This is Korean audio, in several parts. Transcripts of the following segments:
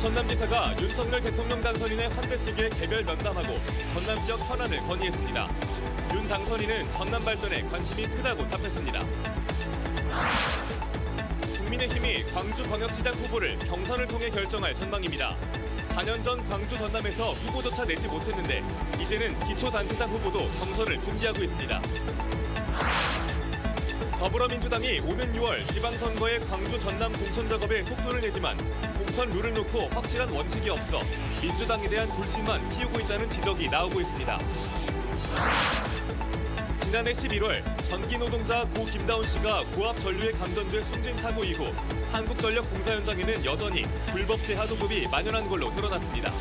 전남지사가 윤석열 대통령 당선인의 환대 속에 개별 면담하고 전남 지역 현안을 건의했습니다. 윤 당선인은 전남 발전에 관심이 크다고 답했습니다. 국민의힘이 광주광역시장 후보를 경선을 통해 결정할 전망입니다. 4년 전 광주 전남에서 후보조차 내지 못했는데 이제는 기초단체장 후보도 경선을 준비하고 있습니다. 더불어민주당이 오는 6월 지방선거의 광주 전남 공천 작업에 속도를 내지만 공천 룰을 놓고 확실한 원칙이 없어 민주당에 대한 불신만 키우고 있다는 지적이 나오고 있습니다. 지난해 11월 전기 노동자 고 김다운 씨가 고압 전류에 감전돼 숨진 사고 이후 한국전력 공사 현장에는 여전히 불법 재하 도급이 만연한 걸로 드러났습니다.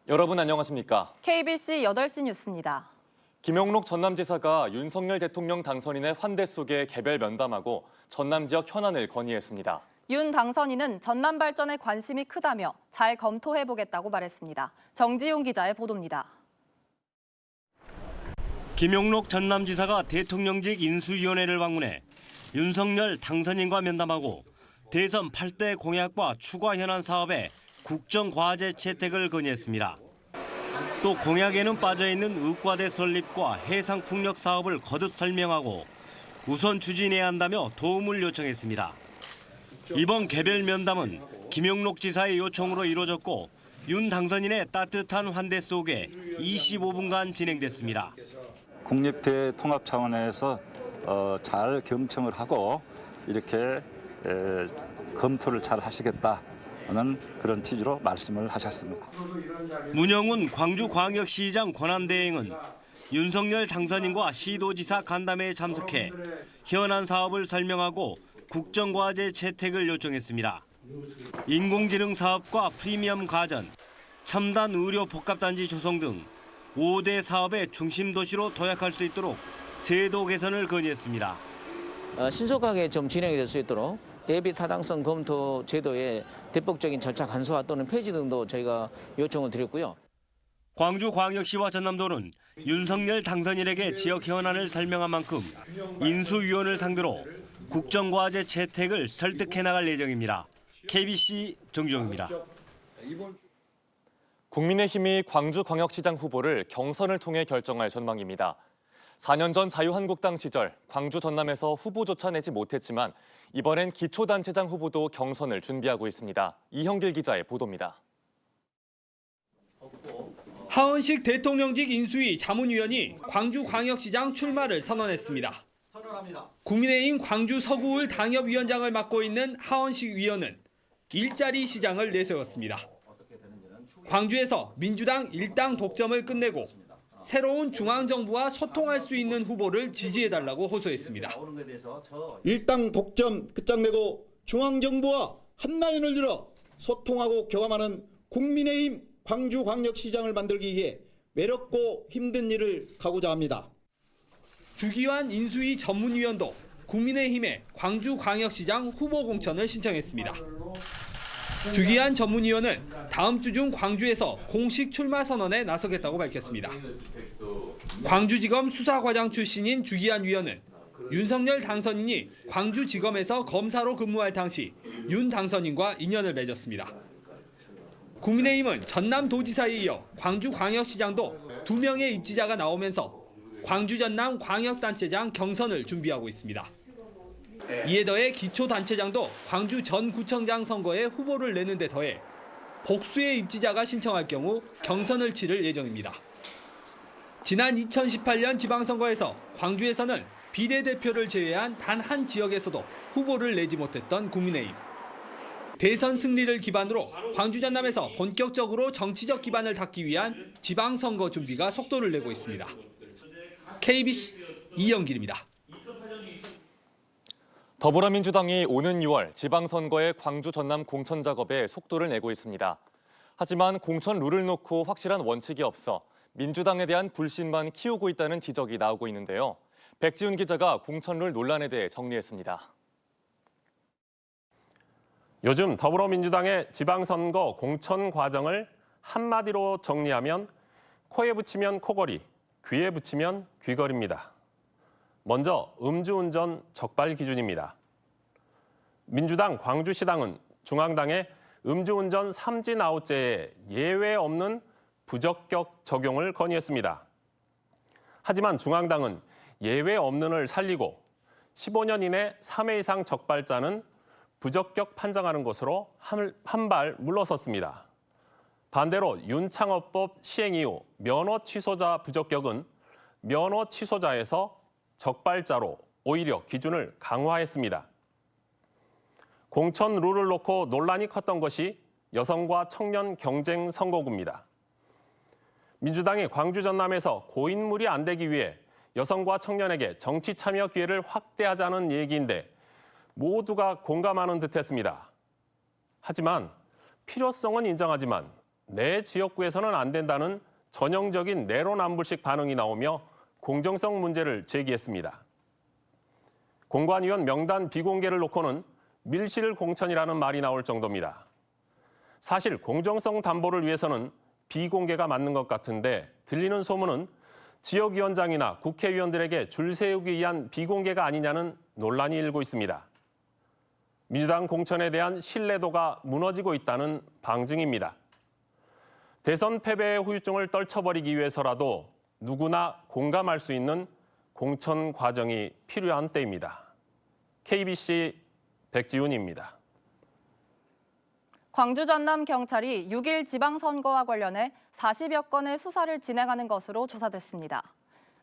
여러분 안녕하십니까? KBC 8시 뉴스입니다. 김용록 전남지사가 윤석열 대통령 당선인의 환대 속에 개별 면담하고 전남 지역 현안을 건의했습니다. 윤 당선인은 전남 발전에 관심이 크다며 잘 검토해보겠다고 말했습니다. 정지용 기자의 보도입니다. 김용록 전남지사가 대통령직 인수위원회를 방문해 윤석열 당선인과 면담하고 대선 8대 공약과 추가 현안 사업에 국정과제 채택을 건의했습니다. 또 공약에는 빠져있는 의과대 설립과 해상풍력 사업을 거듭 설명하고 우선 추진해야 한다며 도움을 요청했습니다. 이번 개별 면담은 김용록 지사의 요청으로 이루어졌고 윤 당선인의 따뜻한 환대 속에 25분간 진행됐습니다. 국립대통합 차원에서 잘 경청을 하고 이렇게 검토를 잘 하시겠다는 그런 취지로 말씀을 하셨습니다. 문영훈 광주광역시장 권한대행은 윤석열 당선인과 시도지사 간담회에 참석해 현안 사업을 설명하고 국정과제 채택을 요청했습니다. 인공지능 사업과 프리미엄 가전, 첨단 의료 복합단지 조성 등 5대 사업의 중심 도시로 도약할 수 있도록 제도 개선을 건의했습니다. 신속하게 좀 진행이 될 수 있도록 대비 타당성 검토 제도의 대폭적인 절차 간소화 또는 폐지 등도 저희가 요청을 드렸고요. 광주광역시와 전남도는 윤석열 당선인에게 지역 현안을 설명한 만큼 인수위원을 상대로 국정과제 채택을 설득해 나갈 예정입니다. KBC 정주영입니다. 국민의힘이 광주광역시장 후보를 경선을 통해 결정할 전망입니다. 4년 전 자유한국당 시절 광주 전남에서 후보조차 내지 못했지만 이번엔 기초단체장 후보도 경선을 준비하고 있습니다. 이형길 기자의 보도입니다. 하원식 대통령직 인수위 자문위원이 광주광역시장 출마를 선언했습니다. 국민의힘 광주 서구을 당협위원장을 맡고 있는 하원식 위원은 일자리 시장을 내세웠습니다. 광주에서 민주당 일당 독점을 끝내고 새로운 중앙정부와 소통할 수 있는 후보를 지지해달라고 호소했습니다. 일당 독점 끝장내고 중앙정부와 한라인을 이뤄 소통하고 교감하는 국민의힘 광주광역시장을 만들기 위해 외롭고 힘든 일을 가고자 합니다. 주기환 인수위 전문위원도 국민의힘의 광주광역시장 후보 공천을 신청했습니다. 주기환 전문위원은 다음 주 중 광주에서 공식 출마 선언에 나서겠다고 밝혔습니다. 광주지검 수사과장 출신인 주기환 위원은 윤석열 당선인이 광주지검에서 검사로 근무할 당시 윤 당선인과 인연을 맺었습니다. 국민의힘은 전남도지사에 이어 광주광역시장도 2명의 입지자가 나오면서 광주 전남 광역단체장 경선을 준비하고 있습니다. 이에 더해 기초단체장도 광주 전 구청장 선거에 후보를 내는 데 더해 복수의 입지자가 신청할 경우 경선을 치를 예정입니다. 지난 2018년 지방선거에서 광주에서는 비례대표를 제외한 단 한 지역에서도 후보를 내지 못했던 국민의힘. 대선 승리를 기반으로 광주 전남에서 본격적으로 정치적 기반을 닦기 위한 지방선거 준비가 속도를 내고 있습니다. KBC 이영길입니다. 더불어민주당이 오는 6월 지방선거의 광주 전남 공천 작업에 속도를 내고 있습니다. 하지만 공천 룰을 놓고 확실한 원칙이 없어 민주당에 대한 불신만 키우고 있다는 지적이 나오고 있는데요. 백지훈 기자가 공천 룰 논란에 대해 정리했습니다. 요즘 더불어민주당의 지방선거 공천 과정을 한마디로 정리하면 코에 붙이면 코걸이, 귀에 붙이면 귀걸이입니다. 먼저 음주운전 적발 기준입니다. 민주당 광주시당은 중앙당의 음주운전 3진 아웃제에 예외 없는 부적격 적용을 건의했습니다. 하지만 중앙당은 예외 없는을 살리고 15년 이내 3회 이상 적발자는 부적격 판정하는 것으로 한 발 물러섰습니다. 반대로 윤창호법 시행 이후 면허 취소자 부적격은 면허 취소자에서 적발자로 오히려 기준을 강화했습니다. 공천 룰을 놓고 논란이 컸던 것이 여성과 청년 경쟁 선거구입니다. 민주당이 광주 전남에서 고인물이 안 되기 위해 여성과 청년에게 정치 참여 기회를 확대하자는 얘기인데 모두가 공감하는 듯했습니다. 하지만 필요성은 인정하지만 내 지역구에서는 안 된다는 전형적인 내로남불식 반응이 나오며 공정성 문제를 제기했습니다. 공관위원 명단 비공개를 놓고는 밀실 공천이라는 말이 나올 정도입니다. 사실 공정성 담보를 위해서는 비공개가 맞는 것 같은데 들리는 소문은 지역위원장이나 국회의원들에게 줄 세우기 위한 비공개가 아니냐는 논란이 일고 있습니다. 민주당 공천에 대한 신뢰도가 무너지고 있다는 방증입니다. 대선 패배의 후유증을 떨쳐버리기 위해서라도 누구나 공감할 수 있는 공천 과정이 필요한 때입니다. KBC 백지훈입니다. 광주 전남 경찰이 6일 지방선거와 관련해 40여 건의 수사를 진행하는 것으로 조사됐습니다.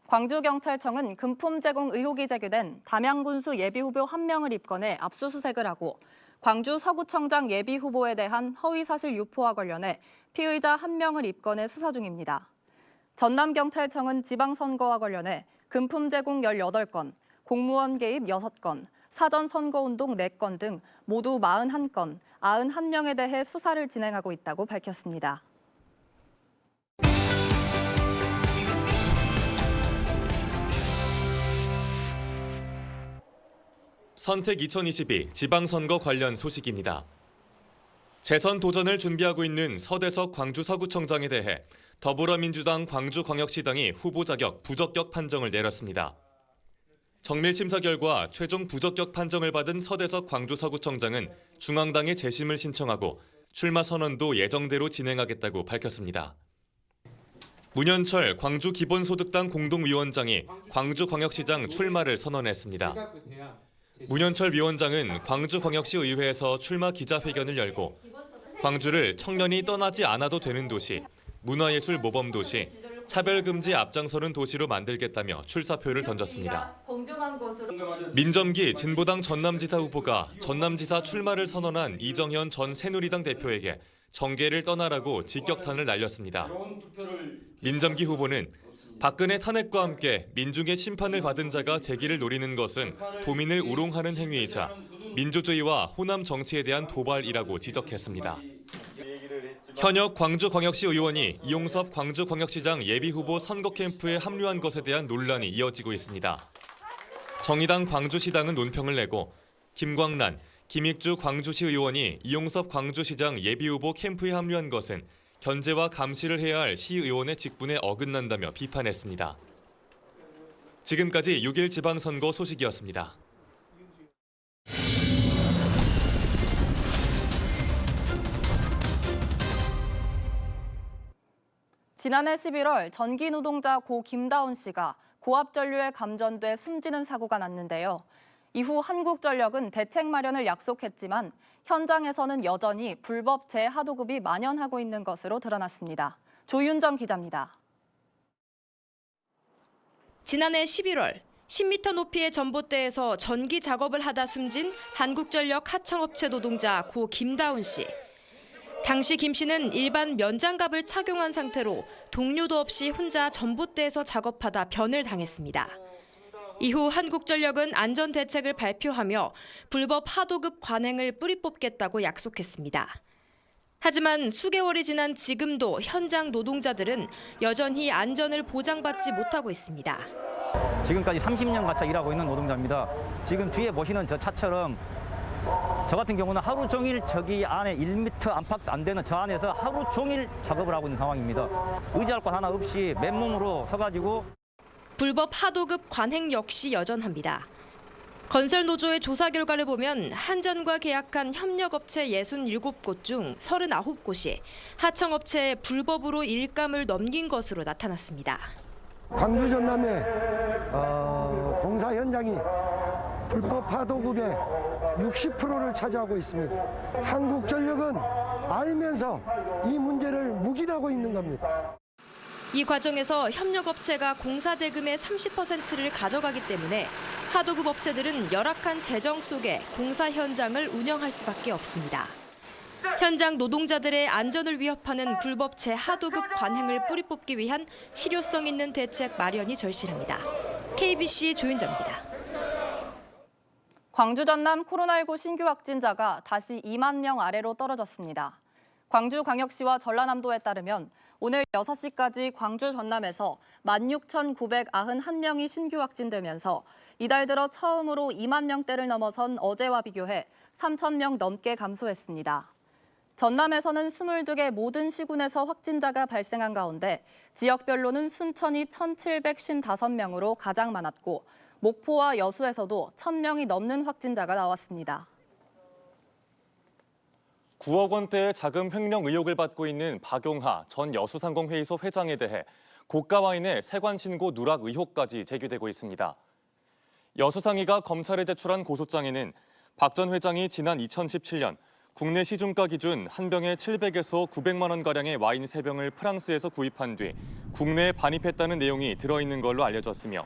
광주경찰청은 금품 제공 의혹이 제기된 담양군수 예비후보 1명을 입건해 압수수색을 하고 광주 서구청장 예비후보에 대한 허위사실 유포와 관련해 피의자 1명을 입건해 수사 중입니다. 전남경찰청은 지방선거와 관련해 금품 제공 18건, 공무원 개입 6건, 사전선거운동 4건 등 모두 41건, 91명에 대해 수사를 진행하고 있다고 밝혔습니다. 선택 2022 지방선거 관련 소식입니다. 재선 도전을 준비하고 있는 서대석 광주 서구청장에 대해 더불어민주당 광주광역시당이 후보 자격 부적격 판정을 내렸습니다. 정밀 심사 결과 최종 부적격 판정을 받은 서대석 광주 서구청장은 중앙당에 재심을 신청하고 출마 선언도 예정대로 진행하겠다고 밝혔습니다. 문현철 광주 기본소득당 공동위원장이 광주광역시장 출마를 선언했습니다. 문현철 위원장은 광주광역시 의회에서 출마 기자회견을 열고 광주를 청년이 떠나지 않아도 되는 도시, 문화예술 모범도시, 차별금지 앞장서는 도시로 만들겠다며 출사표를 던졌습니다. 민점기 진보당 전남지사 후보가 전남지사 출마를 선언한 이정현 전 새누리당 대표에게 정계를 떠나라고 직격탄을 날렸습니다. 민점기 후보는 박근혜 탄핵과 함께 민중의 심판을 받은 자가 재기를 노리는 것은 도민을 우롱하는 행위이자 민주주의와 호남 정치에 대한 도발이라고 지적했습니다. 현역 광주광역시 의원이 이용섭 광주광역시장 예비후보 선거 캠프에 합류한 것에 대한 논란이 이어지고 있습니다. 정의당 광주시당은 논평을 내고 김광란, 김익주 광주시 의원이 이용섭 광주시장 예비후보 캠프에 합류한 것은 견제와 감시를 해야 할 시의원의 직분에 어긋난다며 비판했습니다. 지금까지 6일 지방선거 소식이었습니다. 지난해 11월 전기 노동자 고 김다운 씨가 고압전류에 감전돼 숨지는 사고가 났는데요. 이후 한국전력은 대책 마련을 약속했지만 현장에서는 여전히 불법 재하도급이 만연하고 있는 것으로 드러났습니다. 조윤정 기자입니다. 지난해 11월 10m 높이의 전봇대에서 전기 작업을 하다 숨진 한국전력 하청업체 노동자 고 김다운 씨. 당시 김 씨는 일반 면장갑을 착용한 상태로 동료도 없이 혼자 전봇대에서 작업하다 변을 당했습니다. 이후 한국전력은 안전대책을 발표하며 불법 하도급 관행을 뿌리 뽑겠다고 약속했습니다. 하지만 수개월이 지난 지금도 현장 노동자들은 여전히 안전을 보장받지 못하고 있습니다. 지금까지 30년 가차 일하고 있는 노동자입니다. 지금 뒤에 보시는 저 차처럼 저 같은 경우는 하루 종일 저기 안에 1m 안팎도 안 되는 저 안에서 하루 종일 작업을 하고 있는 상황입니다. 의지할 곳 하나 없이 맨몸으로 서가지고 불법 하도급 관행 역시 여전합니다. 건설노조의 조사 결과를 보면 한전과 계약한 협력업체 67곳 중 39곳이 하청업체에 불법으로 일감을 넘긴 것으로 나타났습니다. 광주 전남의 공사 현장이 불법 파도급의 60%를 차지하고 있습니다. 한국전력은 알면서 이 문제를 묵인하고 있는 겁니다. 이 과정에서 협력업체가 공사 대금의 30%를 가져가기 때문에 하도급 업체들은 열악한 재정 속에 공사 현장을 운영할 수밖에 없습니다. 현장 노동자들의 안전을 위협하는 불법체 하도급 관행을 뿌리 뽑기 위한 실효성 있는 대책 마련이 절실합니다. KBC 조윤정입니다. 광주 전남 코로나19 신규 확진자가 다시 2만 명 아래로 떨어졌습니다. 광주광역시와 전라남도에 따르면 오늘 6시까지 광주 전남에서 16,991명이 신규 확진되면서 이달 들어 처음으로 2만 명대를 넘어선 어제와 비교해 3,000명 넘게 감소했습니다. 전남에서는 22개 모든 시군에서 확진자가 발생한 가운데 지역별로는 순천이 1,755명으로 가장 많았고 목포와 여수에서도 1,000명이 넘는 확진자가 나왔습니다. 9억 원대의 자금 횡령 의혹을 받고 있는 박용하 전 여수상공회의소 회장에 대해 고가 와인의 세관 신고 누락 의혹까지 제기되고 있습니다. 여수상의가 검찰에 제출한 고소장에는 박 전 회장이 지난 2017년 국내 시중가 기준 한 병에 700에서 900만 원가량의 와인 3병을 프랑스에서 구입한 뒤 국내에 반입했다는 내용이 들어있는 걸로 알려졌으며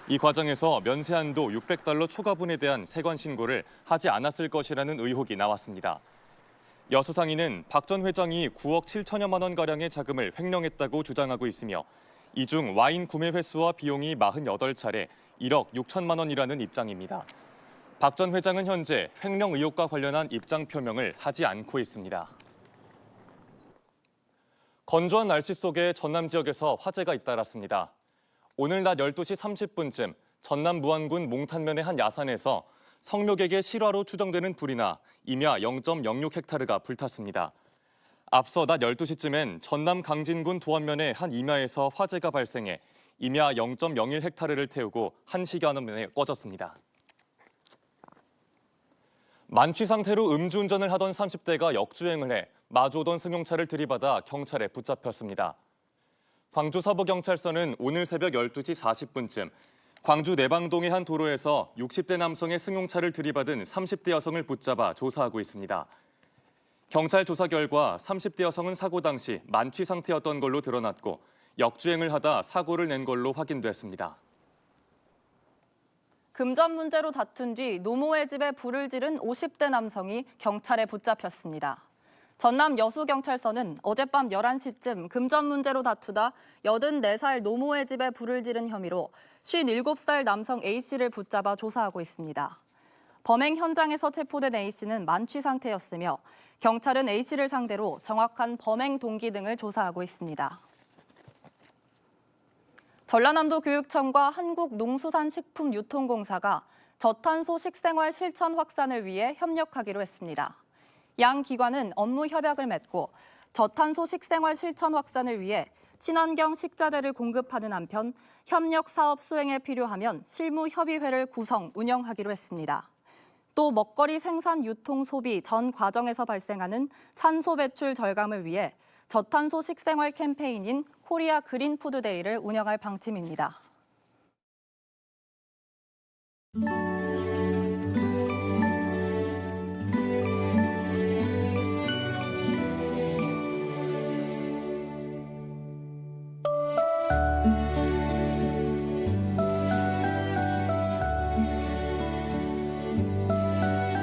이 과정에서 면세한도 600달러 초과분에 대한 세관 신고를 하지 않았을 것이라는 의혹이 나왔습니다. 여수상의는 박 전 회장이 9억 7천여만 원가량의 자금을 횡령했다고 주장하고 있으며 이 중 와인 구매 횟수와 비용이 48차례 1억 6천만 원이라는 입장입니다. 박 전 회장은 현재 횡령 의혹과 관련한 입장 표명을 하지 않고 있습니다. 건조한 날씨 속에 전남 지역에서 화재가 잇따랐습니다. 오늘 낮 12시 30분쯤 전남 무안군 몽탄면의 한 야산에서 성묘객의 실화로 추정되는 불이 나 임야 0.06헥타르가 불탔습니다. 앞서 낮 12시쯤엔 전남 강진군 도안면의 한 임야에서 화재가 발생해 임야 0.01헥타르를 태우고 1시간 만에 꺼졌습니다. 만취 상태로 음주운전을 하던 30대가 역주행을 해 마주오던 승용차를 들이받아 경찰에 붙잡혔습니다. 광주 서부경찰서는 오늘 새벽 12시 40분쯤 광주 내방동의 한 도로에서 60대 남성의 승용차를 들이받은 30대 여성을 붙잡아 조사하고 있습니다. 경찰 조사 결과 30대 여성은 사고 당시 만취 상태였던 걸로 드러났고 역주행을 하다 사고를 낸 걸로 확인됐습니다. 금전 문제로 다툰 뒤 노모의 집에 불을 지른 50대 남성이 경찰에 붙잡혔습니다. 전남 여수경찰서는 어젯밤 11시쯤 금전 문제로 다투다 84살 노모의 집에 불을 지른 혐의로 57살 남성 A씨를 붙잡아 조사하고 있습니다. 범행 현장에서 체포된 A씨는 만취 상태였으며 경찰은 A씨를 상대로 정확한 범행 동기 등을 조사하고 있습니다. 전라남도 교육청과 한국농수산식품유통공사가 저탄소 식생활 실천 확산을 위해 협력하기로 했습니다. 양 기관은 업무 협약을 맺고 저탄소 식생활 실천 확산을 위해 친환경 식자재를 공급하는 한편 협력 사업 수행에 필요하면 실무 협의회를 구성, 운영하기로 했습니다. 또 먹거리 생산, 유통, 소비 전 과정에서 발생하는 탄소 배출 절감을 위해 저탄소 식생활 캠페인인 코리아 그린 푸드 데이를 운영할 방침입니다.